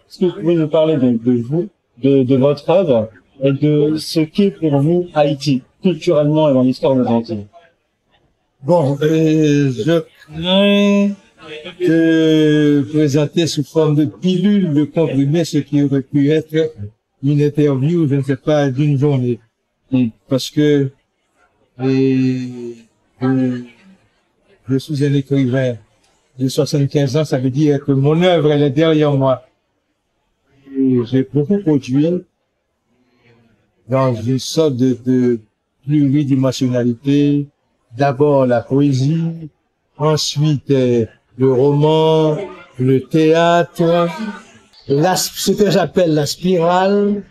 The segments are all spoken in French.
Est-ce que vous pouvez nous parler de vous, de votre œuvre et de ce qu'est pour vous Haïti, culturellement et dans l'histoire de l'Argentine? Bon, je crains de présenter sous forme de pilule, de comprimer ce qui aurait pu être une interview, je ne sais pas, d'une journée. Parce que je suis un écrivain de 75 ans, ça veut dire que mon œuvre, elle est derrière moi. Et j'ai beaucoup produit dans une sorte de pluridimensionnalité. D'abord la poésie, ensuite le roman, le théâtre, ce que j'appelle la spirale,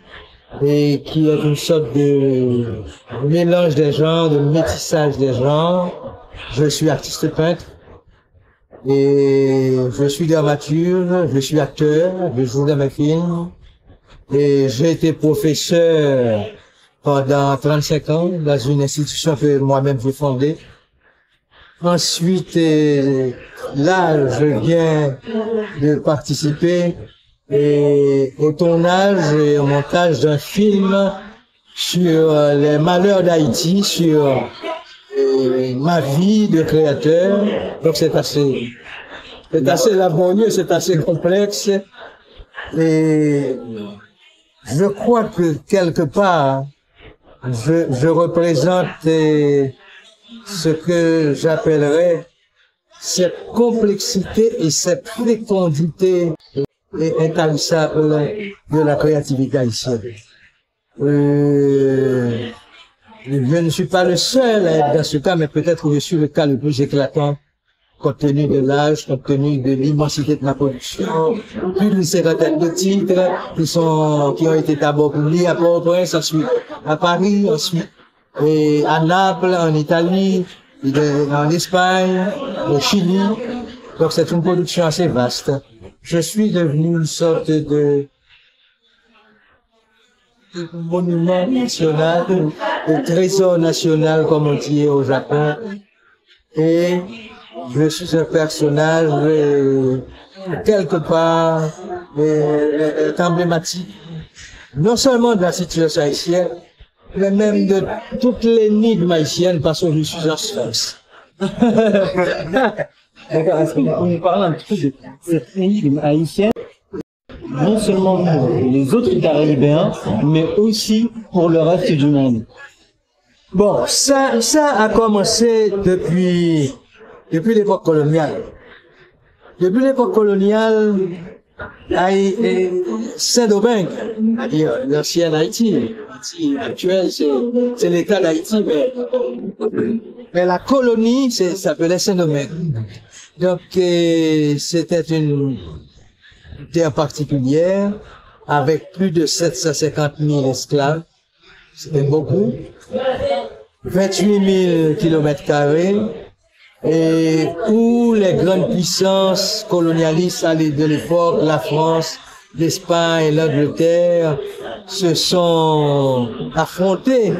et qui est une sorte de mélange des genres, de métissage des genres. Je suis artiste peintre et je suis dramaturge, je suis acteur, je joue dans mes films et j'ai été professeur pendant 35 ans dans une institution que moi-même j'ai fondée. Ensuite, là, je viens de participer au tournage et au montage d'un film sur les malheurs d'Haïti, sur ma vie de créateur. Donc c'est assez laborieux, c'est assez complexe. Et je crois que quelque part, je représente ce que j'appellerais cette complexité et cette fécondité intarissable de la créativité haïtienne. Je ne suis pas le seul à être dans ce cas, mais peut-être que je suis le cas le plus éclatant, compte tenu de l'âge, compte tenu de l'immensité de ma production, plus d'une cinquantaine de titres qui ont été d'abord publiés à Port-au-Prince, ensuite à Paris, ensuite et à Naples, en Italie, en Espagne, au Chili. Donc c'est une production assez vaste. Je suis devenu une sorte de monument national, de trésor national, comme on dit au Japon. Et je suis un personnage, quelque part, emblématique, non seulement de la situation haïtienne, mais même de toutes les énigmes haïtiennes, parce que je suis un sphinx. D'accord, est-ce que vous pouvez nous parler un petit peu de cette énigme haïtienne, non seulement pour les autres Caribéens, mais aussi pour le reste du monde? Bon, ça a commencé depuis l'époque coloniale. Depuis l'époque coloniale, Saint-Domingue, l'ancienne Haïti, Haïti actuelle, c'est l'État d'Haïti, mais la colonie s'appelait Saint-Domingue. Donc, c'était une terre particulière, avec plus de 750 000 esclaves. C'était beaucoup. 28 000 kilomètres-carrés. Et où les grandes puissances colonialistes de l'époque, la France, l'Espagne, l'Angleterre, se sont affrontées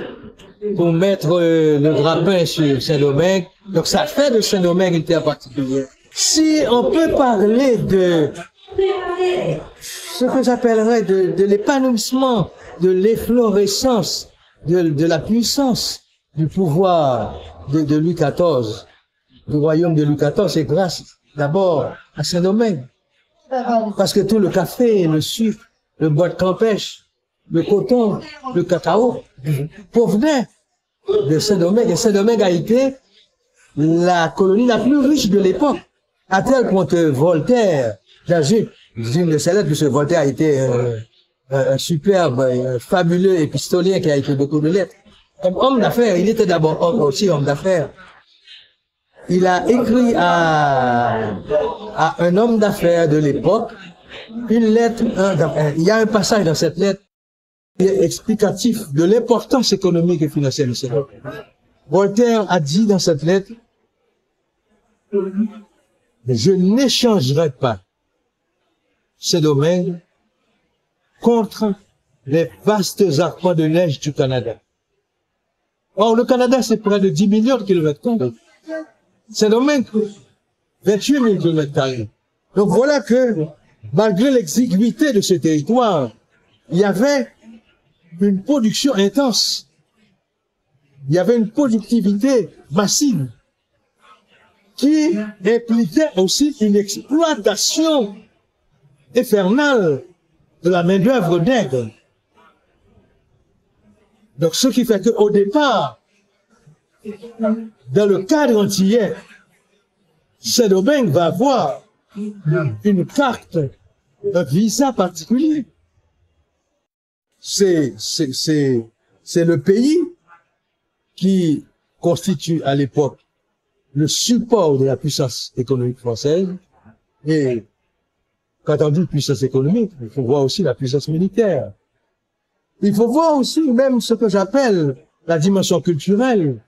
pour mettre le grappin sur Saint-Domingue. Donc ça fait de Saint-Domingue une terre particulière. Si on peut parler de ce que j'appellerais de l'épanouissement, de l'efflorescence, de la puissance du pouvoir de Louis XIV, du royaume de Louis XIV, c'est grâce d'abord à Saint-Domingue. Parce que tout le café, le sucre, le bois de campèche, le coton, le cacao, provenaient de Saint-Domingue. Et Saint-Domingue a été la colonie la plus riche de l'époque. À tel point que Voltaire, dans une de ses lettres, parce que Voltaire a été un superbe, fabuleux épistolien qui a écrit beaucoup de lettres. Comme homme d'affaires, il était d'abord aussi homme d'affaires. Il a écrit à un homme d'affaires de l'époque une lettre, il y a un passage dans cette lettre qui est explicatif de l'importance économique et financière de cette lettre. Voltaire a dit dans cette lettre, je n'échangerai pas ces domaines contre les vastes arpents de neige du Canada. Or, le Canada, c'est près de 10 millions de kilomètres carrés. Saint-Domingue, 28 000 kilomètres carrés. Donc voilà que malgré l'exiguïté de ce territoire, il y avait une production intense. Il y avait une productivité massive qui impliquait aussi une exploitation infernale de la main-d'œuvre nègre. Donc, ce qui fait qu'au départ, dans le cadre antillais, Saint-Domingue va avoir une carte, un visa particulier. C'est le pays qui constitue à l'époque le support de la puissance économique française. Et quand on dit puissance économique, il faut voir aussi la puissance militaire. Il faut voir aussi même ce que j'appelle la dimension culturelle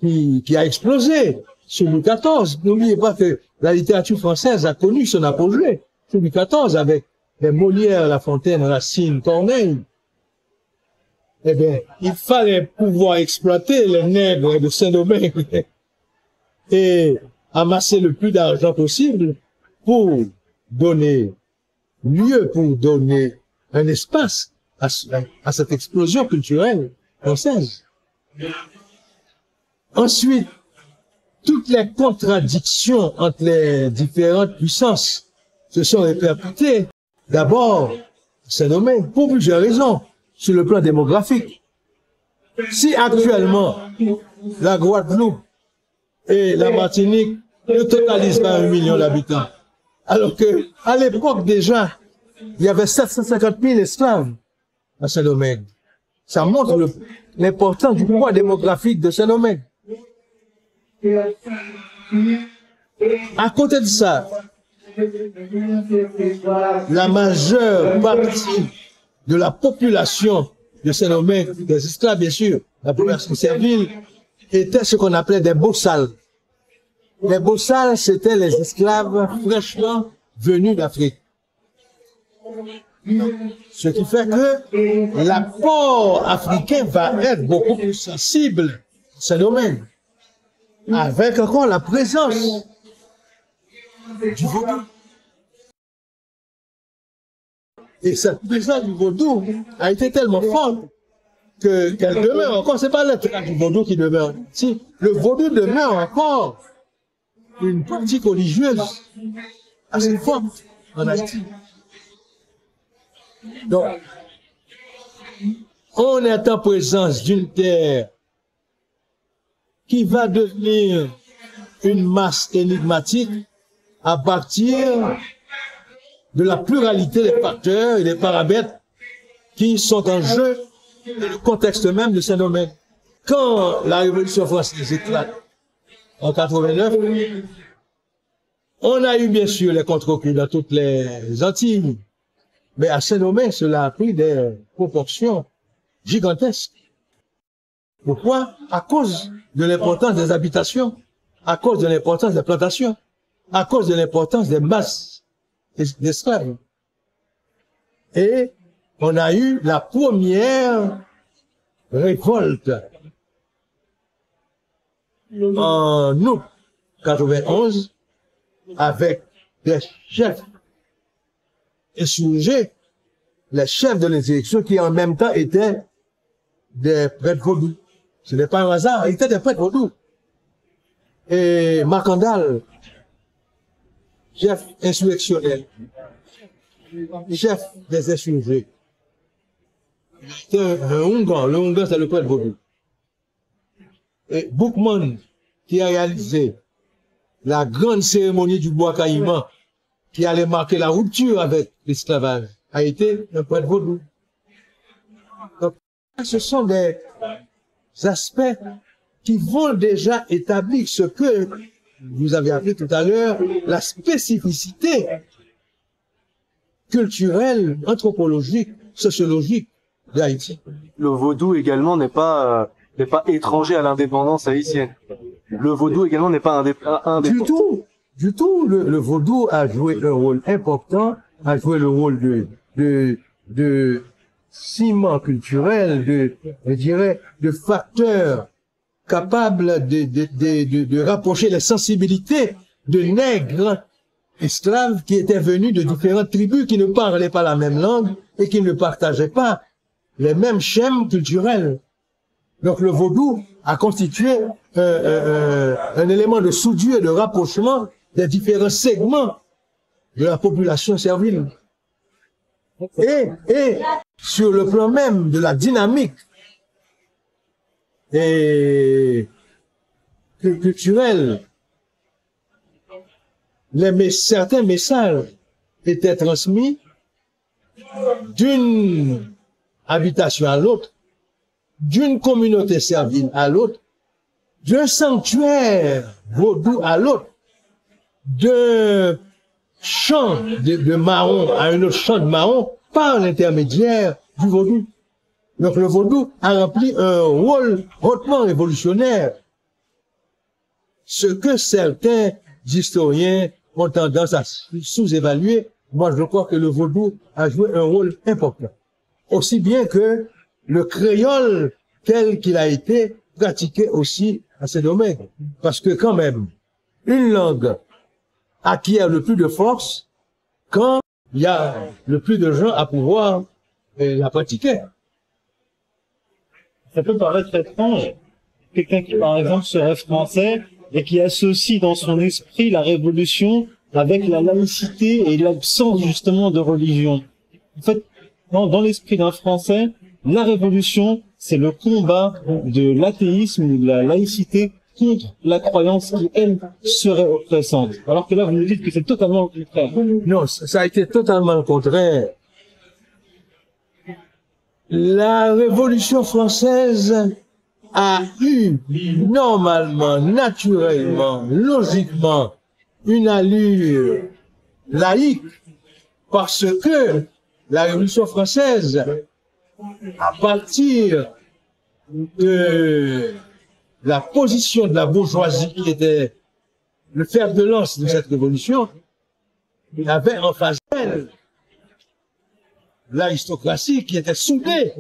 qui a explosé sous Louis XIV. N'oubliez pas que la littérature française a connu son apogée sous Louis XIV avec les Molière, La Fontaine, Racine, Corneille. Eh bien, il fallait pouvoir exploiter les nègres de Saint-Domingue et amasser le plus d'argent possible pour donner lieu, pour donner un espace à cette explosion culturelle française. Ensuite, toutes les contradictions entre les différentes puissances se sont répercutées. D'abord, Saint-Domingue, pour plusieurs raisons, sur le plan démographique. Si actuellement, la Guadeloupe et la Martinique ne totalisent pas 1 million d'habitants, alors que à l'époque déjà, il y avait 750 000 esclaves à Saint-Domingue. Ça montre l'importance du poids démographique de Saint-Domingue. À côté de ça, la majeure partie de la population de Saint-Domingue, des esclaves bien sûr, la population servile, était ce qu'on appelait des bossals. Les bossals, c'était les esclaves fraîchement venus d'Afrique. Ce qui fait que l'apport africain va être beaucoup plus sensible à Saint-Domingue, avec encore la présence du vaudou. Et cette présence du vaudou a été tellement forte qu'elle demeure encore. C'est pas le trace du vaudou qui demeure. Si le vaudou demeure encore une pratique religieuse assez forte en Haïti. Donc, on est en présence d'une terre qui va devenir une masse énigmatique à partir de la pluralité des facteurs et des paramètres qui sont en jeu dans le contexte même de Saint-Domingue. Quand la Révolution française éclate en 89, on a eu bien sûr les contre-coups dans toutes les Antilles, mais à Saint-Domingue, cela a pris des proportions gigantesques. Pourquoi? À cause de l'importance des habitations, à cause de l'importance des plantations, à cause de l'importance des masses d'esclaves. Et on a eu la première révolte en août 91 avec des chefs insurgés, les chefs de l'insurrection qui en même temps étaient des prêtres vaudous. Ce n'est pas un hasard, ils étaient des prêtres vaudous. Et Macandal, chef insurrectionnel, chef des insurgés. C'est un Hongan, le Hongan c'est le prêtre vaudou. Et Boukman, qui a réalisé la grande cérémonie du bois caïman, qui allait marquer la rupture avec l'esclavage, a été un prêtre vaudou. Donc, ce sont des aspects qui vont déjà établir ce que vous avez appelé tout à l'heure la spécificité culturelle, anthropologique, sociologique d'Haïti. Le vaudou également n'est pas étranger à l'indépendance haïtienne. Le vaudou également n'est pas indépendant. Du tout. Le vaudou a joué un rôle important, a joué le rôle de ciment culturel, je dirais, de facteur capable de rapprocher les sensibilités de nègres esclaves qui étaient venus de différentes tribus qui ne parlaient pas la même langue et qui ne partageaient pas les mêmes schèmes culturels. Donc le vaudou a constitué un élément de soudure et de rapprochement des différents segments de la population servile. Et sur le plan même de la dynamique et culturelle, certains messages étaient transmis d'une habitation à l'autre, d'une communauté servile à l'autre, d'un sanctuaire vaudou à l'autre, d'un champ de marron à un autre champ de marron par l'intermédiaire du vaudou. Donc le vaudou a rempli un rôle hautement révolutionnaire, ce que certains historiens ont tendance à sous-évaluer. Moi, je crois que le vaudou a joué un rôle important, aussi bien que le créole tel qu'il a été pratiqué aussi à Saint-Domingue. Parce que quand même, une langue acquiert le plus de force quand il y a le plus de gens à pouvoir la pratiquer. Ça peut paraître étrange, quelqu'un qui par exemple serait français et qui associe dans son esprit la révolution avec la laïcité et l'absence justement de religion. En fait, dans l'esprit d'un Français, la révolution, c'est le combat de l'athéisme ou de la laïcité contre la croyance qui, elle, serait oppressante. Alors que là, vous nous dites que c'est totalement le contraire. Non, ça a été totalement le contraire. La Révolution française a eu normalement, naturellement, logiquement, une allure laïque, parce que la Révolution française, à partir de la position de la bourgeoisie qui était le fer de lance de cette révolution, il avait en face d'elle l'aristocratie qui était soudée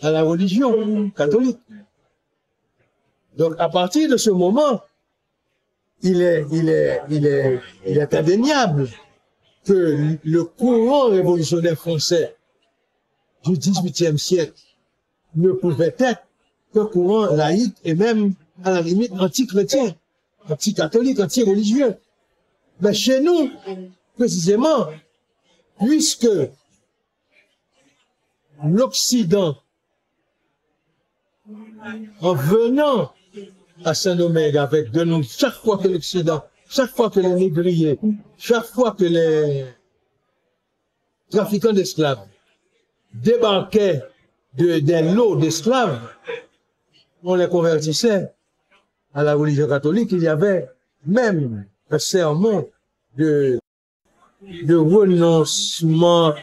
à la religion catholique. Donc à partir de ce moment, il est indéniable que le courant révolutionnaire français du XVIIIe siècle ne pouvait être qu'un courant laïque et même, à la limite, anti-chrétien, anti-catholique, anti-religieux. Mais chez nous, précisément, puisque l'Occident, en venant à Saint-Domingue avec de nous, chaque fois que l'Occident, chaque fois que les négriers, chaque fois que les trafiquants d'esclaves débarquaient des lots d'esclaves, on les convertissait à la religion catholique. Il y avait même un sermon de renoncement,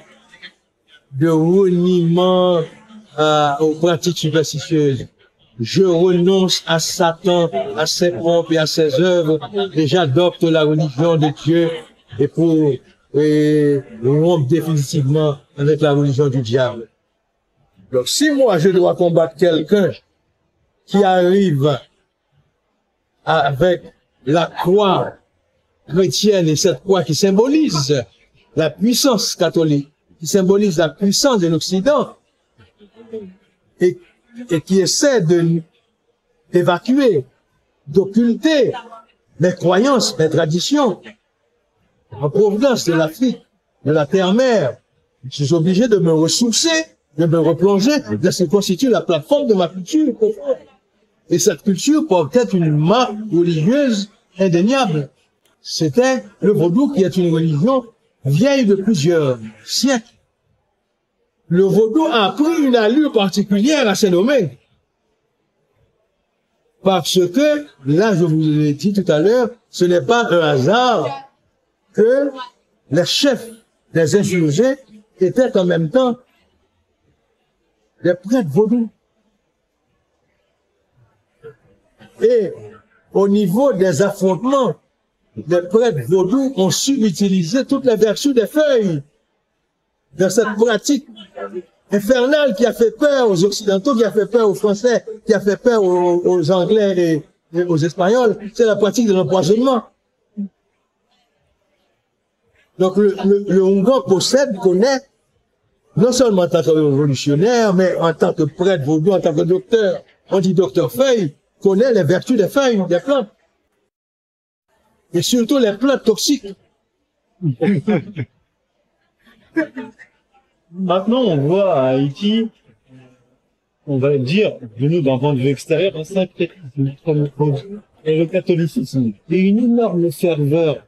de reniement aux pratiques superstitieuses. Je renonce à Satan, à ses pompes et à ses œuvres, et j'adopte la religion de Dieu et pour rompre définitivement avec la religion du diable. Donc si moi je dois combattre quelqu'un qui arrive avec la croix chrétienne et cette croix qui symbolise la puissance catholique, qui symbolise la puissance de l'Occident, et qui essaie d'évacuer, d'occulter mes croyances, mes traditions, en provenance de l'Afrique, de la terre-mère, je suis obligé de me ressourcer, de me replonger, de se constituer la plateforme de ma culture. Et cette culture porte être une marque religieuse indéniable. C'était le vaudou qui est une religion vieille de plusieurs siècles. Le vaudou a pris une allure particulière à Saint-Domingue. Parce que, là, je vous l'ai dit tout à l'heure, ce n'est pas un hasard que les chefs des insurgés étaient en même temps des prêtres vaudous. Et au niveau des affrontements, les prêtres vaudous ont su utiliser toutes les vertus des feuilles dans cette pratique infernale qui a fait peur aux Occidentaux, qui a fait peur aux Français, qui a fait peur aux Anglais et aux Espagnols. C'est la pratique de l'empoisonnement. Donc le Hongan connaît, non seulement en tant que révolutionnaire, mais en tant que prêtre vaudou, en tant que docteur, on dit docteur feuille, connaît les vertus des feuilles, des plantes. Et surtout les plantes toxiques. Maintenant, on voit à Haïti, on va dire, de nous d'un point de vue extérieur, un sacré et le catholicisme. Et une énorme ferveur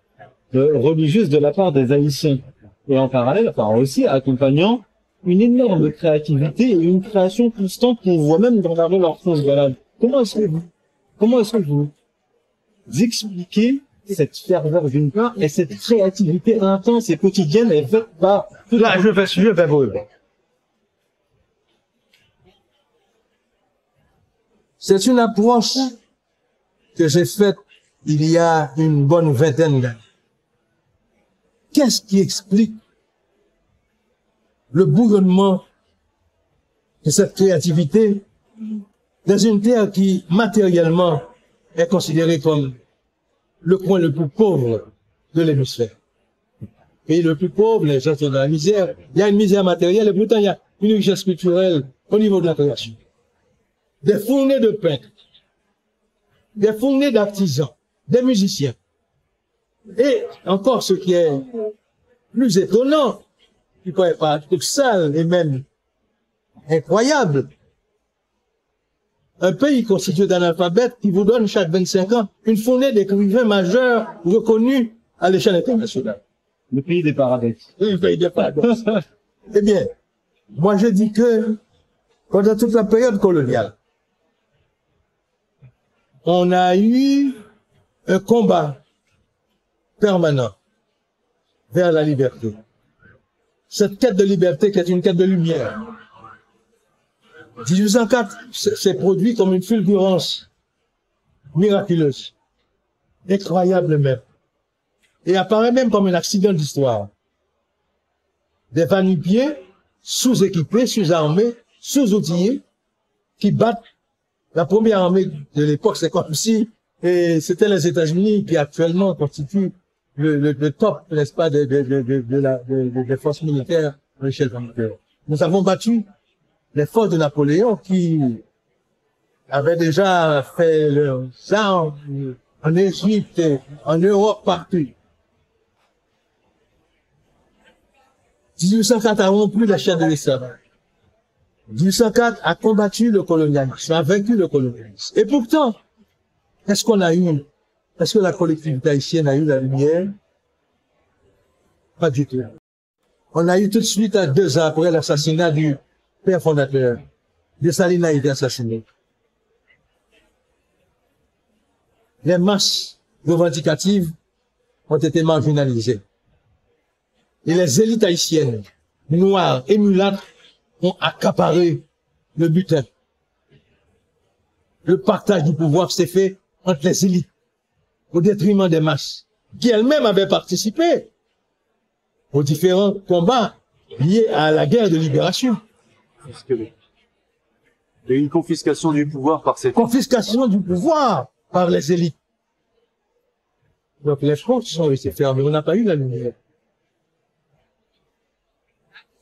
religieuse de la part des Haïtiens. Et en parallèle, enfin aussi accompagnant une énorme créativité et une création constante qu'on voit même dans la rue lorsqu'on se balade. Comment est-ce que vous expliquez cette ferveur d'une part et cette créativité intense et quotidienne est faite par... Là, je vais vous répondre. C'est une approche que j'ai faite il y a une bonne vingtaine d'années. Qu'est-ce qui explique le bouillonnement de cette créativité dans une terre qui, matériellement, est considérée comme le coin le plus pauvre de l'hémisphère? Pays le plus pauvre, les gens sont dans la misère. Il y a une misère matérielle et pourtant il y a une richesse culturelle au niveau de la création. Des fournées de peintres, des fournées d'artisans, des musiciens. Et encore ce qui est plus étonnant, qui peut être paradoxal et même incroyable, un pays constitué d'analphabètes qui vous donne chaque 25 ans une fournée d'écrivains majeurs reconnus à l'échelle internationale. Le pays des paradoxes. Oui, le pays des paradoxes. Eh bien, moi je dis que pendant toute la période coloniale, on a eu un combat permanent vers la liberté. Cette quête de liberté qui est une quête de lumière. 1804 s'est produit comme une fulgurance miraculeuse, incroyable même, et apparaît même comme un accident d'histoire. Des va-nu-pieds sous-équipés, sous-armés, sous-outillés, qui battent la première armée de l'époque. C'est comme si c'était les États-Unis qui actuellement constituent le top, n'est-ce pas, des forces militaires à l'échelle planétaire. Nous avons battu les forces de Napoléon qui avaient déjà fait leurs armes en Égypte, en Europe, partout. 1804 a rompu la chaîne de l'esclavage. 1804 a combattu le colonialisme, a vaincu le colonialisme. Et pourtant, est-ce qu'on a eu, est-ce que la collectivité haïtienne a eu la lumière? Pas du tout. On a eu tout de suite, 2 ans après l'assassinat du père fondateur, Dessalines a été assassiné. Les masses revendicatives ont été marginalisées. Et les élites haïtiennes, noires et mulâtres, ont accaparé le butin. Le partage du pouvoir s'est fait entre les élites, au détriment des masses, qui elles-mêmes avaient participé aux différents combats liés à la guerre de libération. Il y a eu une confiscation du pouvoir par ces... Confiscation du pouvoir par les élites. Donc les portes sont restées fermées, on n'a pas eu la lumière.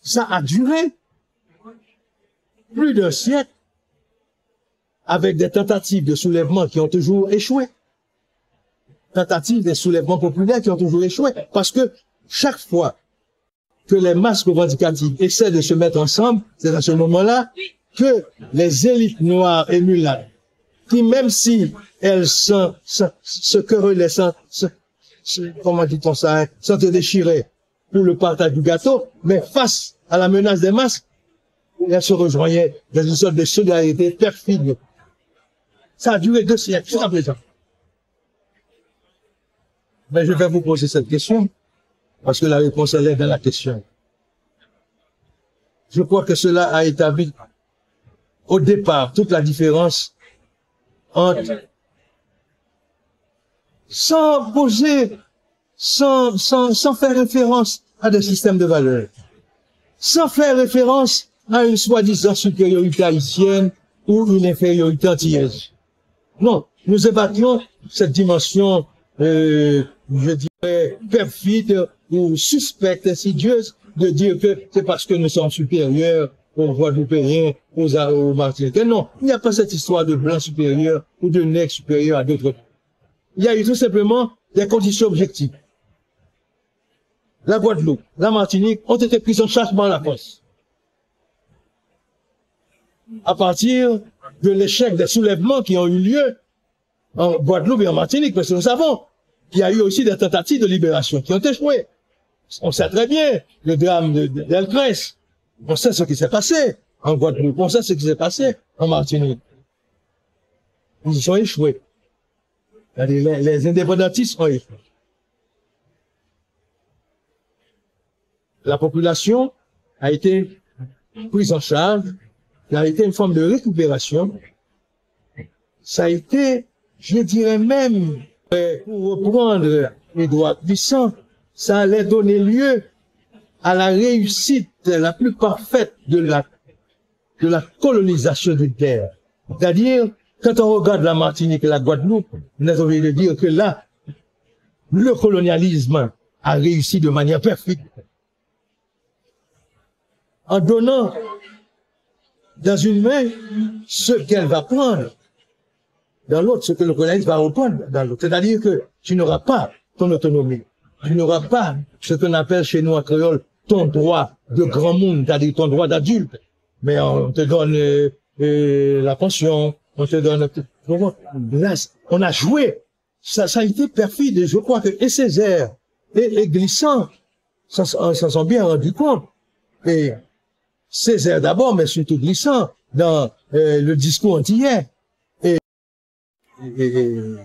Ça a duré plus d'un siècle avec des tentatives de soulèvement qui ont toujours échoué. Tentatives de soulèvements populaires qui ont toujours échoué. Parce que chaque fois que les masses revendicatives essaient de se mettre ensemble, c'est à ce moment-là que les élites noires et mulâtres, qui même si elles se querellaient, comment dit-on ça, hein, sans te déchirer pour le partage du gâteau, mais face à la menace des masses, elles se rejoignaient dans une sorte de solidarité perfide. Ça a duré 2 siècles, jusqu'à présent. Mais je vais vous poser cette question, parce que la réponse elle est dans la question. Je crois que cela a établi au départ toute la différence entre, sans poser, sans faire référence à des systèmes de valeurs, sans faire référence à une soi-disant supériorité haïtienne ou une infériorité antillaise. Non, nous évacuons cette dimension je dirais, perfide ou suspecte, insidieuse, de dire que c'est parce que nous sommes supérieurs aux Guadeloupéens, aux Martiniquais. Non, il n'y a pas cette histoire de blanc supérieur ou de nègre supérieur à d'autres. Il y a eu tout simplement des conditions objectives. La Guadeloupe, la Martinique ont été prises en charge par la France. À partir de l'échec des soulèvements qui ont eu lieu en Guadeloupe et en Martinique, parce que nous savons qu'il y a eu aussi des tentatives de libération qui ont échoué. On sait très bien le drame d'Elkrès. On sait ce qui s'est passé en Guadeloupe. On sait ce qui s'est passé en Martinique. Ils ont échoué. Les indépendantistes ont échoué. La population a été prise en charge. Ça a été une forme de récupération. Ça a été, je dirais même, pour reprendre Édouard Glissant, ça allait donner lieu à la réussite la plus parfaite de la colonisation d'une terre. C'est-à-dire, quand on regarde la Martinique et la Guadeloupe, on est obligé de dire que là, le colonialisme a réussi de manière perfide. En donnant dans une main ce qu'elle va prendre, dans l'autre ce que le colonialisme va reprendre dans l'autre. C'est-à-dire que tu n'auras pas ton autonomie, tu n'auras pas ce qu'on appelle chez nous en créole ton droit de grand monde, c'est-à-dire ton droit d'adulte, mais on te donne la pension, on te donne... Là, on a joué, ça a été perfide, et je crois que et Césaire et Glissant s'en sont bien rendus compte. Et Césaire d'abord, mais surtout Glissant, dans le discours antillais, et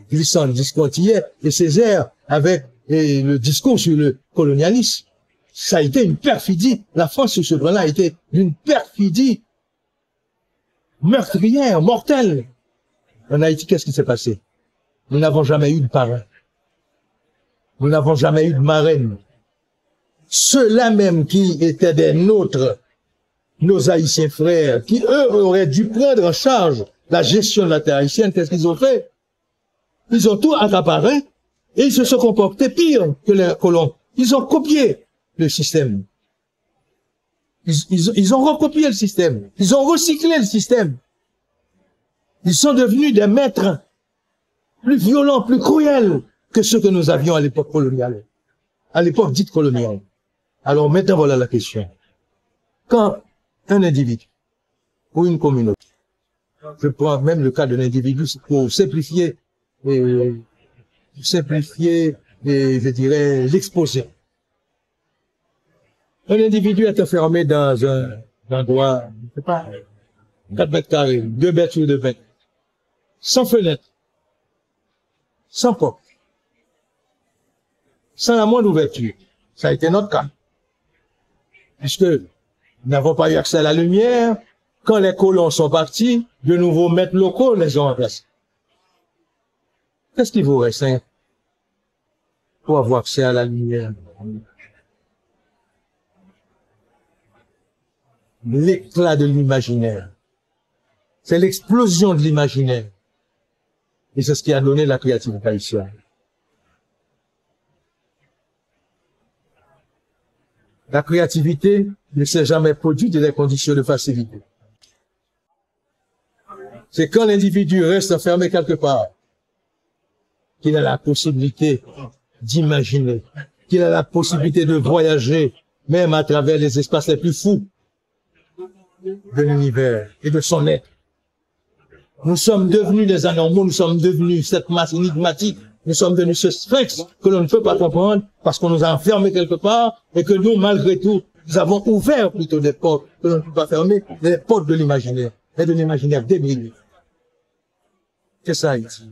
Glissant, le discours antillais, et Césaire avec le discours sur le colonialisme. Ça a été une perfidie. La France sur ce plan-là a été d'une perfidie meurtrière, mortelle. En Haïti, qu'est-ce qui s'est passé? Nous n'avons jamais eu de parrain. Nous n'avons jamais eu de marraine. Ceux-là même qui étaient des nôtres, nos Haïtiens frères, qui eux auraient dû prendre en charge la gestion de la terre haïtienne, qu'est-ce qu'ils ont fait? Ils ont tout accaparé et ils se sont comportés pire que les colons. Ils ont copié le système. Ils ont recopié le système. Ils ont recyclé le système. Ils sont devenus des maîtres plus violents, plus cruels que ceux que nous avions à l'époque coloniale, à l'époque dite coloniale. Alors maintenant, voilà la question. Quand un individu ou une communauté, je prends même le cas d'un individu pour simplifier, je dirais, l'exposé. Un individu est enfermé dans un endroit, je sais pas, 4 mètres carrés, 2 mètres sur 2 mètres, sans fenêtre, sans porte, sans la moindre ouverture. Ça a été notre cas. Puisque nous n'avons pas eu accès à la lumière, quand les colons sont partis, de nouveaux maîtres locaux les ont remplacés. Qu'est-ce qu'il vous reste, hein, pour avoir accès à la lumière? L'éclat de l'imaginaire. C'est l'explosion de l'imaginaire. Et c'est ce qui a donné la créativité haïtienne. La créativité ne s'est jamais produite dans des conditions de facilité. C'est quand l'individu reste enfermé quelque part qu'il a la possibilité d'imaginer, qu'il a la possibilité de voyager, même à travers les espaces les plus fous de l'univers et de son être. Nous sommes devenus des anormaux, nous sommes devenus cette masse énigmatique, nous sommes devenus ce sphinx que l'on ne peut pas comprendre parce qu'on nous a enfermés quelque part et que nous, malgré tout, nous avons ouvert plutôt des portes que l'on ne peut pas fermer, des portes de l'imaginaire et de l'imaginaire débile. C'est ça ici.